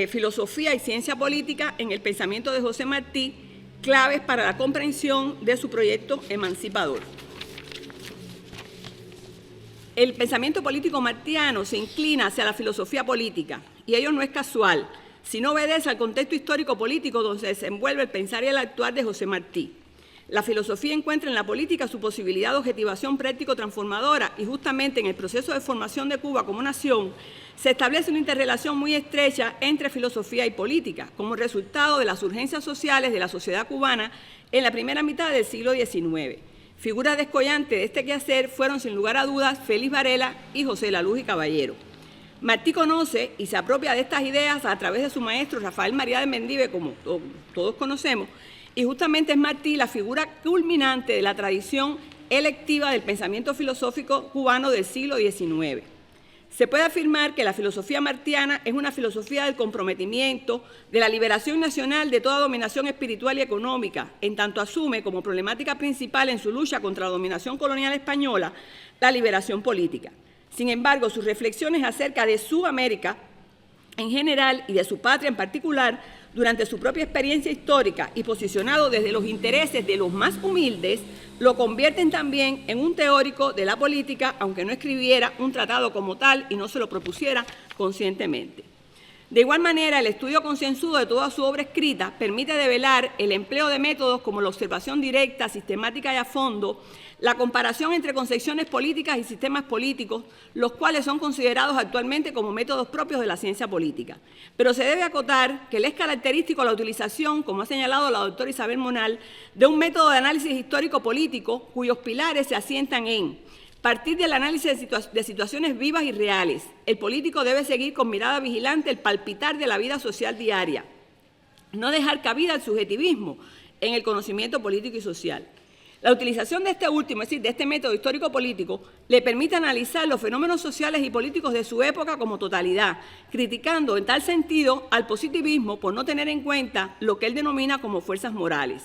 filosofía y ciencia política en el pensamiento de José Martí, claves para la comprensión de su proyecto emancipador. El pensamiento político martiano se inclina hacia la filosofía política, y ello no es casual, sino obedece al contexto histórico-político donde se desenvuelve el pensar y el actuar de José Martí. La filosofía encuentra en la política su posibilidad de objetivación práctico-transformadora, y justamente en el proceso de formación de Cuba como nación se establece una interrelación muy estrecha entre filosofía y política, como resultado de las urgencias sociales de la sociedad cubana en la primera mitad del siglo XIX. Figuras descollantes de este quehacer fueron, sin lugar a dudas, Félix Varela y José de la Luz y Caballero. Martí conoce y se apropia de estas ideas a través de su maestro Rafael María de Mendive, como todos conocemos, y justamente es Martí la figura culminante de la tradición electiva del pensamiento filosófico cubano del siglo XIX. Se puede afirmar que la filosofía martiana es una filosofía del comprometimiento, de la liberación nacional de toda dominación espiritual y económica, en tanto asume como problemática principal en su lucha contra la dominación colonial española la liberación política. Sin embargo, sus reflexiones acerca de Sudamérica en general y de su patria en particular, durante su propia experiencia histórica y posicionado desde los intereses de los más humildes, lo convierten también en un teórico de la política, aunque no escribiera un tratado como tal y no se lo propusiera conscientemente. De igual manera, el estudio concienzudo de toda su obra escrita permite develar el empleo de métodos como la observación directa, sistemática y a fondo, la comparación entre concepciones políticas y sistemas políticos, los cuales son considerados actualmente como métodos propios de la ciencia política. Pero se debe acotar que le es característico la utilización, como ha señalado la doctora Isabel Monal, de un método de análisis histórico-político cuyos pilares se asientan en partir del análisis de situaciones vivas y reales. El político debe seguir con mirada vigilante el palpitar de la vida social diaria, no dejar cabida al subjetivismo en el conocimiento político y social. La utilización de este último, es decir, de este método histórico-político, le permite analizar los fenómenos sociales y políticos de su época como totalidad, criticando en tal sentido al positivismo por no tener en cuenta lo que él denomina como fuerzas morales.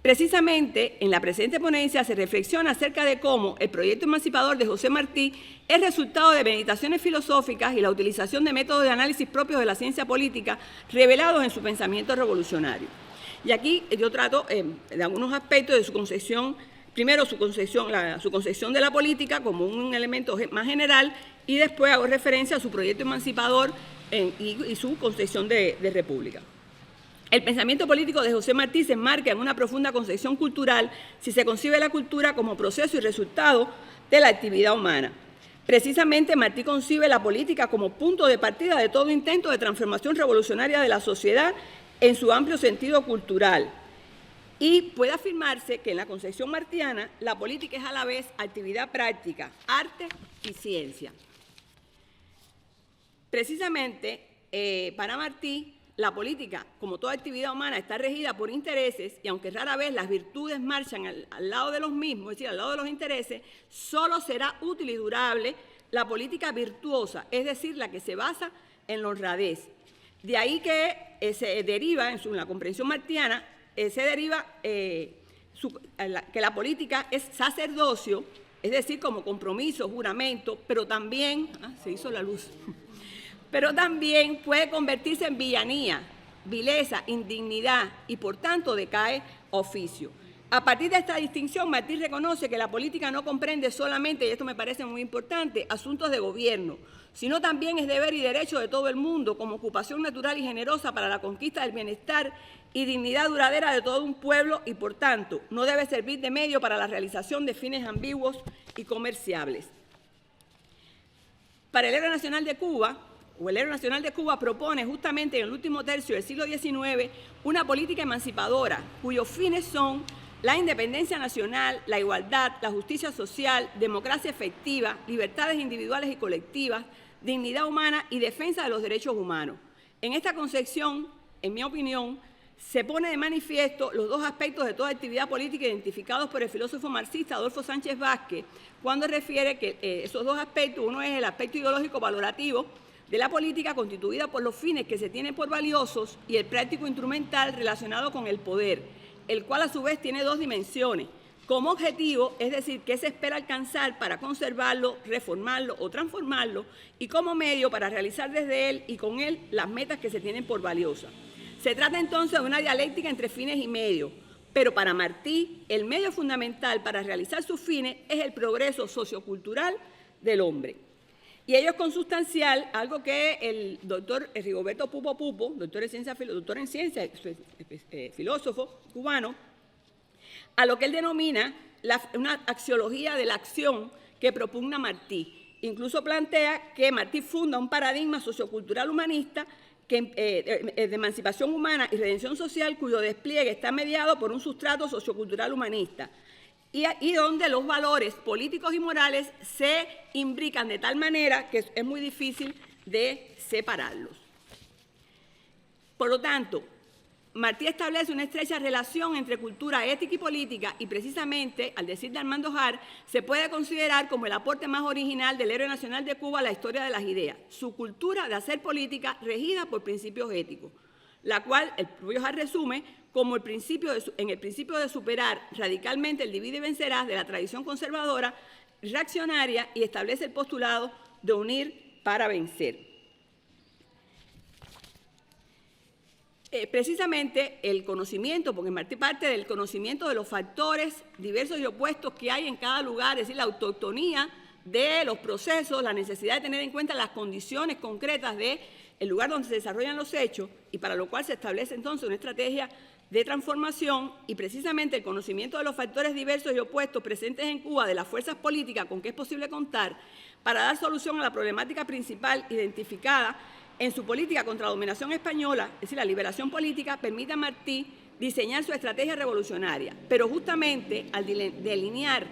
Precisamente, en la presente ponencia se reflexiona acerca de cómo el proyecto emancipador de José Martí es resultado de meditaciones filosóficas y la utilización de métodos de análisis propios de la ciencia política revelados en su pensamiento revolucionario. Y aquí yo trato de algunos aspectos de su concepción, primero su concepción de la política como un elemento más general, y después hago referencia a su proyecto emancipador y su concepción de república. El pensamiento político de José Martí se enmarca en una profunda concepción cultural si se concibe la cultura como proceso y resultado de la actividad humana. Precisamente Martí concibe la política como punto de partida de todo intento de transformación revolucionaria de la sociedad en su amplio sentido cultural. Y puede afirmarse que en la concepción martiana la política es a la vez actividad práctica, arte y ciencia. Precisamente para Martí, la política, como toda actividad humana, está regida por intereses, y aunque rara vez las virtudes marchan al lado de los mismos, es decir, al lado de los intereses, solo será útil y durable la política virtuosa, es decir, la que se basa en la honradez. De ahí que se deriva, en la comprensión martiana, que la política es sacerdocio, es decir, como compromiso, juramento, pero también, se hizo la luz, pero también puede convertirse en villanía, vileza, indignidad y por tanto decae oficio. A partir de esta distinción, Martí reconoce que la política no comprende solamente, y esto me parece muy importante, asuntos de gobierno, sino también es deber y derecho de todo el mundo como ocupación natural y generosa para la conquista del bienestar y dignidad duradera de todo un pueblo y, por tanto, no debe servir de medio para la realización de fines ambiguos y comerciables. Para el Héroe Nacional de Cuba, el Héroe Nacional de Cuba propone justamente en el último tercio del siglo XIX una política emancipadora cuyos fines son la independencia nacional, la igualdad, la justicia social, democracia efectiva, libertades individuales y colectivas, dignidad humana y defensa de los derechos humanos. En esta concepción, en mi opinión, se pone de manifiesto los dos aspectos de toda actividad política identificados por el filósofo marxista Adolfo Sánchez Vázquez, cuando refiere que esos dos aspectos, uno es el aspecto ideológico valorativo de la política constituida por los fines que se tienen por valiosos y el práctico instrumental relacionado con el poder, el cual a su vez tiene dos dimensiones, como objetivo, es decir, qué se espera alcanzar para conservarlo, reformarlo o transformarlo, y como medio para realizar desde él y con él las metas que se tienen por valiosas. Se trata entonces de una dialéctica entre fines y medios, pero para Martí el medio fundamental para realizar sus fines es el progreso sociocultural del hombre. Y ello es consustancial, algo que el doctor Rigoberto Pupo Pupo, doctor en ciencia, filósofo cubano, a lo que él denomina una axiología de la acción que propugna Martí. Incluso plantea que Martí funda un paradigma sociocultural humanista de emancipación humana y redención social cuyo despliegue está mediado por un sustrato sociocultural humanista y donde los valores políticos y morales se imbrican de tal manera que es muy difícil de separarlos. Por lo tanto, Martí establece una estrecha relación entre cultura, ética y política y precisamente, al decir de Armando Hart, se puede considerar como el aporte más original del héroe nacional de Cuba a la historia de las ideas, su cultura de hacer política regida por principios éticos, la cual el propio Hart resume como en el principio de superar radicalmente el divide y vencerás de la tradición conservadora, reaccionaria y establece el postulado de unir para vencer. Precisamente el conocimiento, porque Martí parte del conocimiento de los factores diversos y opuestos que hay en cada lugar, es decir, la autoctonía de los procesos, la necesidad de tener en cuenta las condiciones concretas del lugar donde se desarrollan los hechos y para lo cual se establece entonces una estrategia de transformación y precisamente el conocimiento de los factores diversos y opuestos presentes en Cuba, de las fuerzas políticas con que es posible contar para dar solución a la problemática principal identificada en su política contra la dominación española, es decir, la liberación política, permite a Martí diseñar su estrategia revolucionaria, pero justamente al delinear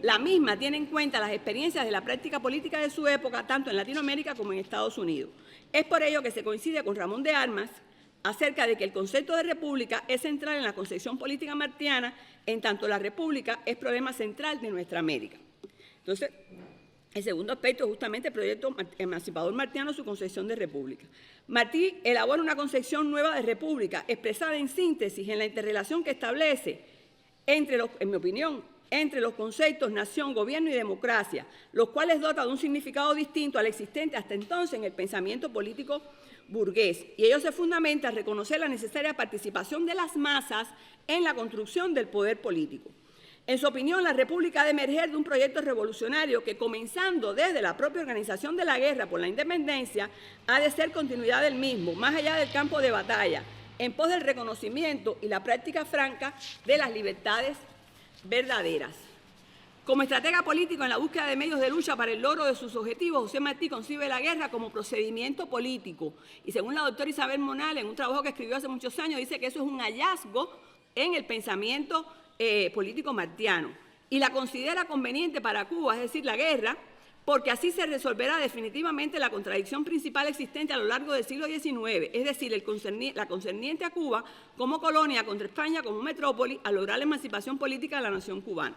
la misma tiene en cuenta las experiencias de la práctica política de su época, tanto en Latinoamérica como en Estados Unidos. Es por ello que se coincide con Ramón de Armas acerca de que el concepto de república es central en la concepción política martiana, en tanto la república es problema central de nuestra América. Entonces, el segundo aspecto es justamente el proyecto emancipador martiano, su concepción de república. Martí elabora una concepción nueva de república, expresada en síntesis en la interrelación que establece, en mi opinión, entre los conceptos nación, gobierno y democracia, los cuales dotan de un significado distinto al existente hasta entonces en el pensamiento político burgués. Y ello se fundamenta en reconocer la necesaria participación de las masas en la construcción del poder político. En su opinión, la República ha de emerger de un proyecto revolucionario que, comenzando desde la propia organización de la guerra por la independencia, ha de ser continuidad del mismo, más allá del campo de batalla, en pos del reconocimiento y la práctica franca de las libertades verdaderas. Como estratega político en la búsqueda de medios de lucha para el logro de sus objetivos, José Martí concibe la guerra como procedimiento político. Y según la doctora Isabel Monal, en un trabajo que escribió hace muchos años, dice que eso es un hallazgo en el pensamiento político martiano y la considera conveniente para Cuba, es decir, la guerra, porque así se resolverá definitivamente la contradicción principal existente a lo largo del siglo XIX, es decir, la concerniente a Cuba como colonia contra España como metrópoli a lograr la emancipación política de la nación cubana.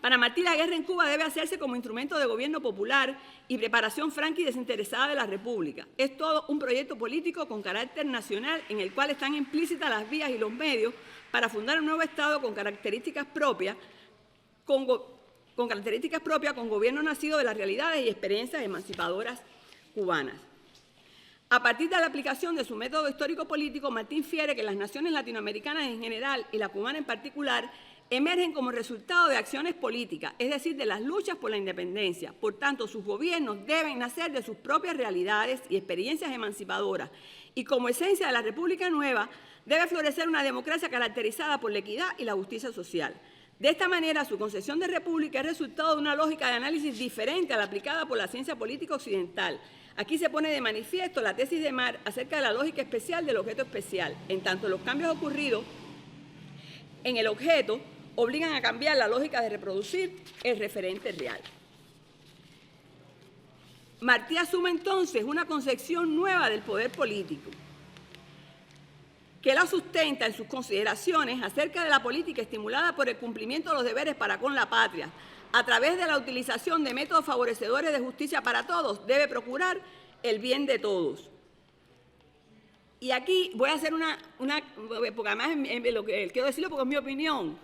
Para Martí, la guerra en Cuba debe hacerse como instrumento de gobierno popular y preparación franca y desinteresada de la República. Es todo un proyecto político con carácter nacional en el cual están implícitas las vías y los medios para fundar un nuevo Estado con características propias, con gobierno nacido de las realidades y experiencias emancipadoras cubanas. A partir de la aplicación de su método histórico-político, Martí infiere que las naciones latinoamericanas en general y la cubana en particular emergen como resultado de acciones políticas, es decir, de las luchas por la independencia. Por tanto, sus gobiernos deben nacer de sus propias realidades y experiencias emancipadoras. Y como esencia de la República Nueva, debe florecer una democracia caracterizada por la equidad y la justicia social. De esta manera, su concepción de república es resultado de una lógica de análisis diferente a la aplicada por la ciencia política occidental. Aquí se pone de manifiesto la tesis de Marx acerca de la lógica especial del objeto especial, en tanto los cambios ocurridos en el objeto obligan a cambiar la lógica de reproducir el referente real. Martí asume entonces una concepción nueva del poder político, que la sustenta en sus consideraciones acerca de la política estimulada por el cumplimiento de los deberes para con la patria, a través de la utilización de métodos favorecedores de justicia para todos, debe procurar el bien de todos. Y aquí voy a hacer porque además quiero decirlo porque es mi opinión.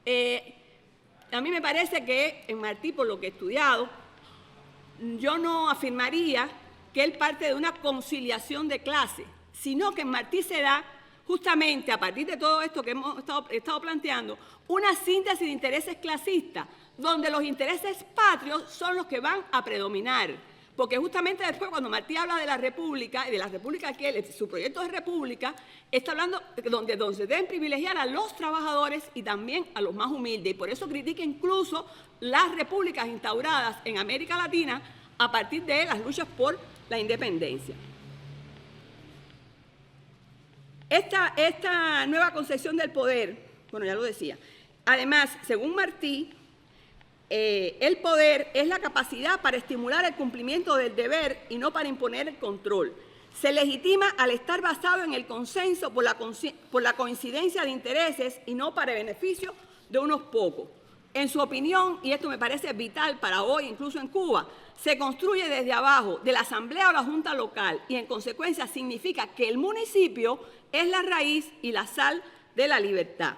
A mí me parece que en Martí, por lo que he estudiado, yo no afirmaría que él parte de una conciliación de clase, sino que en Martí se da justamente a partir de todo esto que hemos estado planteando, una síntesis de intereses clasistas, donde los intereses patrios son los que van a predominar. Porque justamente después, cuando Martí habla de la República, y de la República que él, su proyecto de República, está hablando donde se deben privilegiar a los trabajadores y también a los más humildes. Y por eso critica incluso las repúblicas instauradas en América Latina a partir de las luchas por la independencia. Esta nueva concepción del poder, bueno, ya lo decía, además, según Martí, el poder es la capacidad para estimular el cumplimiento del deber y no para imponer el control. Se legitima al estar basado en el consenso por la coincidencia de intereses y no para el beneficio de unos pocos. En su opinión, y esto me parece vital para hoy, incluso en Cuba, se construye desde abajo, de la asamblea o la junta local, y en consecuencia significa que el municipio es la raíz y la sal de la libertad.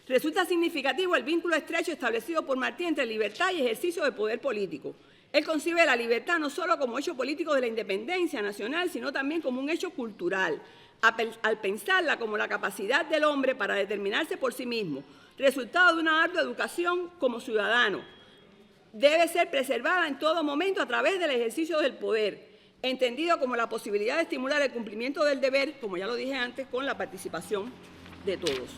Resulta significativo el vínculo estrecho establecido por Martí entre libertad y ejercicio del poder político. Él concibe la libertad no solo como hecho político de la independencia nacional, sino también como un hecho cultural, al pensarla como la capacidad del hombre para determinarse por sí mismo, resultado de una ardua educación como ciudadano. Debe ser preservada en todo momento a través del ejercicio del poder, entendido como la posibilidad de estimular el cumplimiento del deber, como ya lo dije antes, con la participación de todos.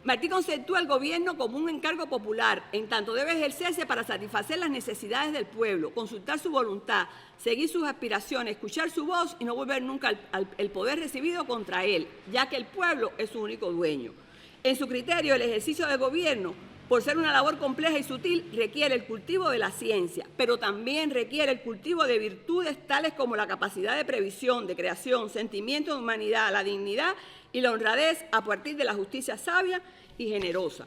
Martí conceptúa el gobierno como un encargo popular, en tanto debe ejercerse para satisfacer las necesidades del pueblo, consultar su voluntad, seguir sus aspiraciones, escuchar su voz y no volver nunca el poder recibido contra él, ya que el pueblo es su único dueño. En su criterio, el ejercicio del gobierno, por ser una labor compleja y sutil, requiere el cultivo de la ciencia, pero también requiere el cultivo de virtudes tales como la capacidad de previsión, de creación, sentimiento de humanidad, la dignidad y la honradez a partir de la justicia sabia y generosa.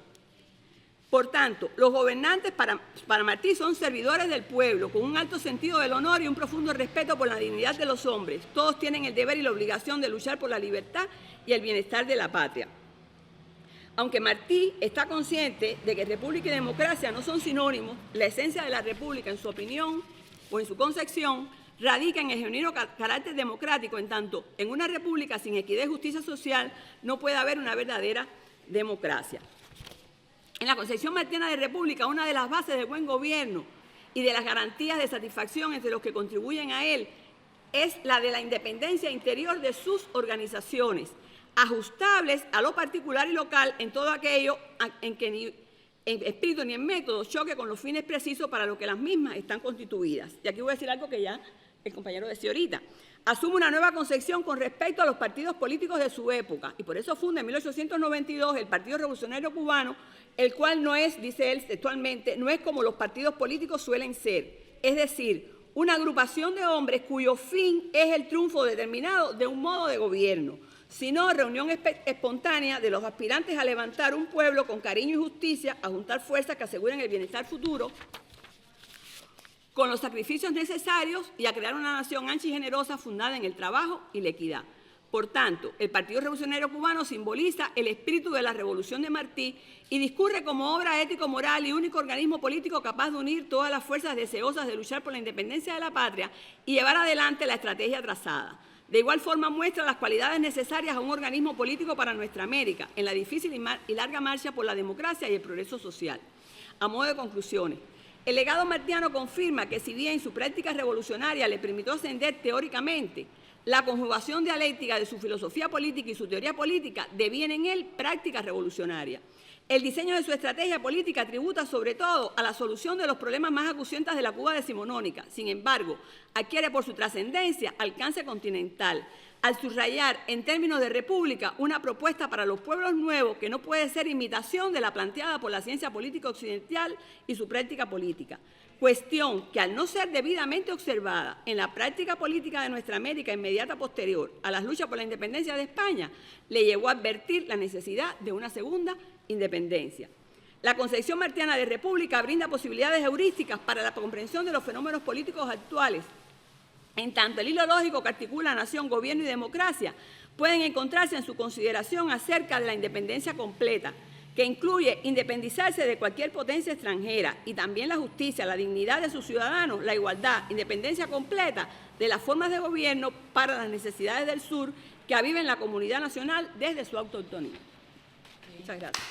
Por tanto, los gobernantes para Martí son servidores del pueblo, con un alto sentido del honor y un profundo respeto por la dignidad de los hombres. Todos tienen el deber y la obligación de luchar por la libertad y el bienestar de la patria. Aunque Martí está consciente de que república y democracia no son sinónimos, la esencia de la república, en su opinión o en su concepción, radica en el genuino carácter democrático, en tanto en una república sin equidad y justicia social no puede haber una verdadera democracia. En la concepción martiana de república, una de las bases del buen gobierno y de las garantías de satisfacción entre los que contribuyen a él es la de la independencia interior de sus organizaciones, ajustables a lo particular y local en todo aquello en que ni en espíritu ni en método choque con los fines precisos para los que las mismas están constituidas. Y aquí voy a decir algo que ya el compañero decía ahorita. Asume una nueva concepción con respecto a los partidos políticos de su época y por eso funda en 1892 el Partido Revolucionario Cubano, el cual no es, dice él textualmente, no es como los partidos políticos suelen ser, es decir, una agrupación de hombres cuyo fin es el triunfo determinado de un modo de gobierno, sino reunión espontánea de los aspirantes a levantar un pueblo con cariño y justicia, a juntar fuerzas que aseguren el bienestar futuro, con los sacrificios necesarios y a crear una nación ancha y generosa fundada en el trabajo y la equidad. Por tanto, el Partido Revolucionario Cubano simboliza el espíritu de la Revolución de Martí y discurre como obra ético-moral y único organismo político capaz de unir todas las fuerzas deseosas de luchar por la independencia de la patria y llevar adelante la estrategia trazada. De igual forma muestra las cualidades necesarias a un organismo político para nuestra América, en la difícil y larga marcha por la democracia y el progreso social. A modo de conclusiones, el legado martiano confirma que si bien su práctica revolucionaria le permitió ascender teóricamente, la conjugación dialéctica de su filosofía política y su teoría política deviene en él práctica revolucionaria. El diseño de su estrategia política tributa sobre todo a la solución de los problemas más acuciantes de la Cuba decimonónica. Sin embargo, adquiere por su trascendencia alcance continental, al subrayar en términos de república una propuesta para los pueblos nuevos que no puede ser imitación de la planteada por la ciencia política occidental y su práctica política. Cuestión que al no ser debidamente observada en la práctica política de nuestra América inmediata posterior a las luchas por la independencia de España, le llevó a advertir la necesidad de una segunda independencia. La concepción martiana de república brinda posibilidades heurísticas para la comprensión de los fenómenos políticos actuales. En tanto, el hilo lógico que articula nación, gobierno y democracia pueden encontrarse en su consideración acerca de la independencia completa, que incluye independizarse de cualquier potencia extranjera y también la justicia, la dignidad de sus ciudadanos, la igualdad, independencia completa de las formas de gobierno para las necesidades del sur que aviven la comunidad nacional desde su autonomía. Muchas gracias.